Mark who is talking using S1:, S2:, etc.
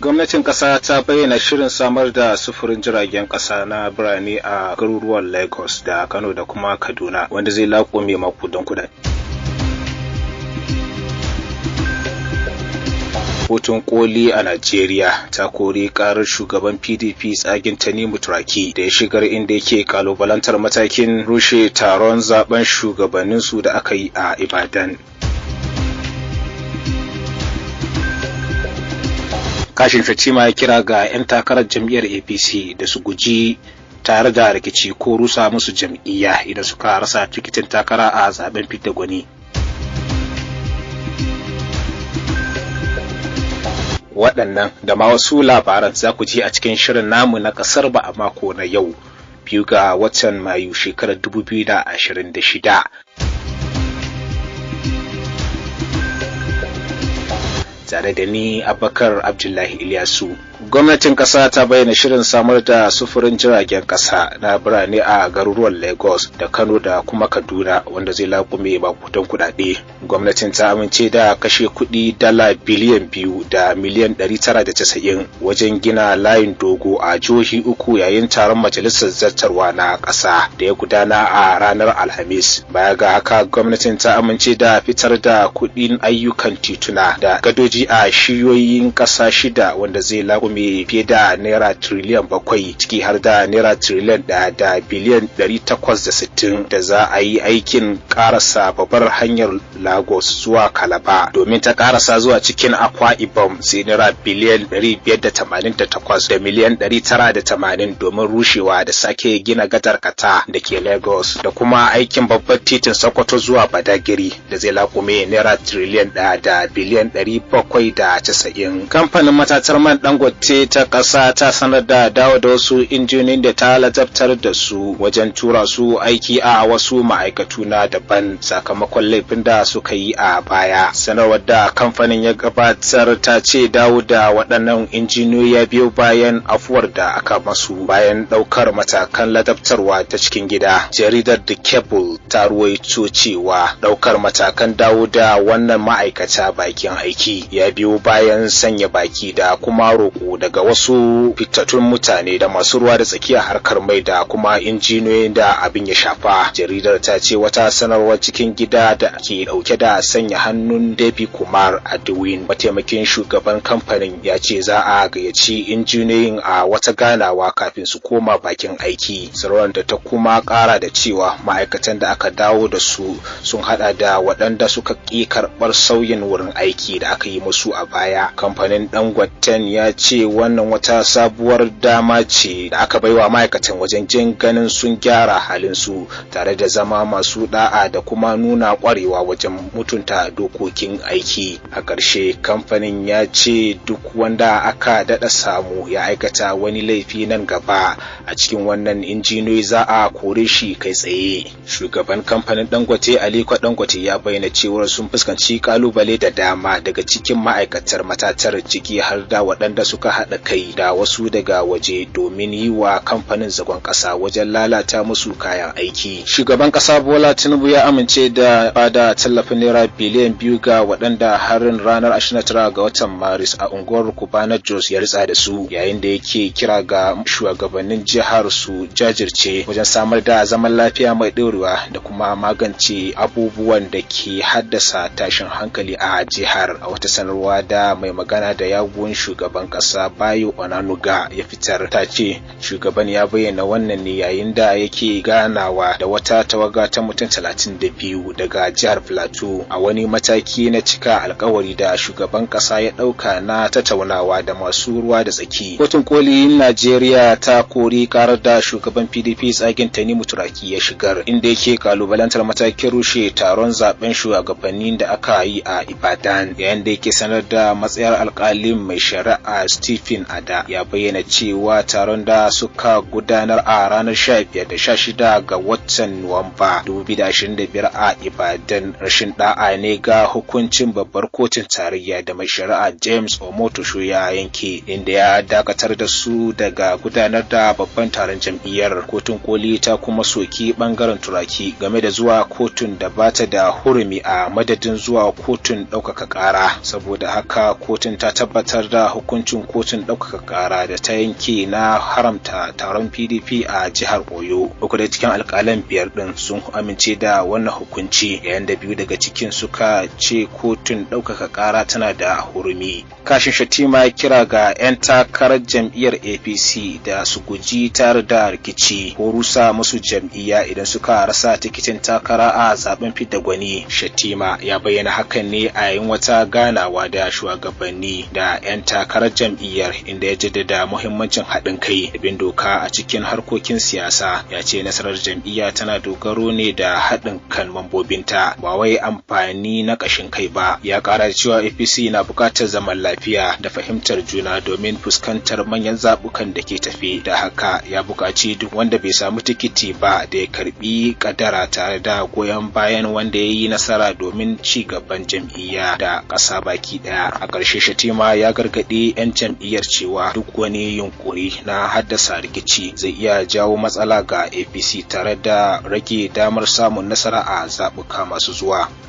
S1: Gwamnatin ƙasa ta bayyana shirin samar da sufurin jiragen ƙasa na birane a garuruwan Lagos da Kano da kuma Kaduna wanda zai laƙume makudan kuɗaɗe. Kotun koli a Najeriya ta kori karar shugaban PDP tsagin Tanimu Turaki da ya shigar inda yake kalubalantar matakin rushe taron zaben shugabanninsu da aka yi a Ibadan. Kashin Fatima ya kira ga 'yan takarar jam'iyyar APC da su guji tare da rikici ko rusa musu jam'iyya idan suka rasa tikitin takara a zaben fidda gwani. Waɗannan da ma wasu labaran za ku ji a cikin shirin namu na ƙasar ba a mako na yau 2 ga watan Mayu shekarar 2026. Tare da ni Abubakar Abdullahi Ilyasu. Gwamnatin ƙasa ta bayyana shirin samar da sufurin jiragen ƙasa na birane a garuruwan Lagos da Kano da kuma Kaduna wanda zai laƙume makudan kuɗaɗe. Gwamnatin ta amince da kashe kuɗi dala biliyan 2 da miliyan 990 wajen gina layin dogo a jihohi 3 yayin taron majalisar zartarwa na ƙasa da ya gudana a ranar Alhamis. Baya ga haka gwamnatin ta amince da fitar da kuɗin ayyukan tituna da gadoji a shiyoyin ƙasa 6 wanda zai laƙume fiye da naira tiriliyan 7 ciki har da naira tiriliyan 1 da biliyan 860 da za a yi aikin karasa babbar hanyar Lagos zuwa Calabar domin ta karasa zuwa cikin Akwa Ibom sai naira biliyan 588 da miliyan 980 domin rushewa da sake gina gadar kata da ke Lagos da kuma aikin babbar titin Sokoto zuwa Badagiri da zai lakume naira tiriliyan 1 da biliyan 790. Kamfanin matatar man Dangote ta ƙasa ta sanar da dawo da wasu injinin da ta ladabtar da su wajen tura su aiki a wasu ma'aikatu na daban sakamakon laifin da suka yi a baya. Sanarwar da kamfanin ya gabatar ta ce dawo da waɗannan injiniyoyi ya biyo bayan afuwar da aka masu bayan ɗaukar matakan ladabtarwa ta cikin gida. Jaridar The Cable ta ruwaito cewa ɗaukar matakan dawo da wannan ma'aikata bakin aiki ya biyo bayan sanya baki da kuma roƙo daga wasu fitattun mutane da masu ruwa da tsakiya harkar mai da kuma injiniyoyin da abin ya shafa. Jaridar ta ce wata sanarwar cikin gida da ke dauke da sanya hannun Devi Kumar Adewin mataimakin shugaban kamfanin ya ce za a gayyaci injiniyoyin a wata ganawa kafin su koma bakin aiki. Sanarwar da ta kuma kara da cewa ma'aikatan da aka dawo da su sun hada da waɗanda suka ƙi karɓar sauyin wurin aiki da aka yi musu a baya. Kamfanin Dangoten ya ce wannan wata sabuwar dama ce da aka baiwa ma'aikatan wajen jin ganin sun gyara halin su tare da zama masu da'a da kuma nuna kwarewa wajen mutunta dokokin aiki. A ƙarshe kamfanin ya ce duk wanda aka dada samu ya aikata wani laifi nan gaba a cikin wannan injiniyoyi za a kore shi kai tsaye. Shugaban kamfanin Dangote Aliko Dangote ya bayyana cewa sun fuskanci kalubale da dama daga cikin ma'aikatar matatar ciki har da waɗanda suka haɗa kai da wasu daga waje domin yi wa kamfanin zagon ƙasa wajen lalata musu kayan aiki. Shugaban ƙasa Bola Tinubu ya amince da bada tallafin naira biliyan 2 ga waɗanda harin ranar 29 ga watan Maris a unguwar Kubana Jos ya ritsa da su yayin da yake kira ga shugabannin jihar su jajirce wajen samar da zaman lafiya mai ɗorewa da kuma magance abubuwan da ke haddasa tashin hankali a jihar. A wata sanarwa da mai magana da yawun shugaban ƙasa Bayo Onanuga ya fitar ta ce shugaban ya bayyana wannan ne yayin da yake ganawa da wata tawaga ta mutum 32 daga jihar Plateau a wani mataki na cika alkawari da shugaban ƙasa ya ɗauka na tattaunawa da masu ruwa da tsaki. Kotun kolin Najeriya ta kori karar da shugaban PDP tsagin Tanimu Turaki ya shigar inda yake kalubalantar matakin rushe taron zaben shugabannin da aka yi a Ibadan yayin da yake sanar da matsayar alƙalin mai shari'a Stephen Ada ya bayyana cewa taron da suka gudanar a ranar 15 da 16 ga watan Nuwamba 2025 a Ibadan rashin da'a ne ga hukuncin babbar kotun tarayya da mai shari'a James Omotosho ya yanke inda ya dakatar da su daga gudanar da babban taron jam'iyyar. Kotun koli ta kuma soki bangaren Turaki game da zuwa kotun da bata da hurumi a madadin zuwa kotun ɗaukaka ƙara saboda saboda haka kotun ta tabbatar da hukuncin kotun ɗaukaka ƙara da ta yanke na haramta taron PDP a jihar Oyo. Uku da cikin alƙalan 5 ɗin sun amince da wannan hukunci, yayin da 2 daga cikin suka ce kotun ɗaukaka ƙara tana da hurumi. Kashin Shatima ya kira ga 'yan takarar jam'iyyar APC da su guji tare da rikici ko rusa musu jam'iyya idan suka rasa tikitin takara a zaben fidda gwani. Shatima ya bayyana hakan ne a yayin wata ganawa da shugabanni da 'yan takarar jam'iyyar, inda ya jaddada muhimmancin haɗin kai da bin doka a cikin harkokin siyasa. Ya ce nasarar jam'iyya tana dogaro ne da haɗin kan mambobinta, ba wai amfani na ƙashin kai ba. Ya ƙara da cewa APC na buƙatar zaman lafiya da fahimtar juna domin fuskantar manyan zaɓukan da ke tafi. Da haka ya buƙaci duk wanda bai samu tikiti ba da ya karɓi ƙadara tare da goyon bayan wanda ya yi nasara domin ci gaban jam'iyya da ƙasa baki ɗaya. A ƙarshe Shatima ya gargaɗi 'yan jam'iyyar cewa duk wani yunƙuri na haddasa rikici zai iya jawo matsala ga APC tare da rage damar samun nasara a zaɓuka masu zuwa.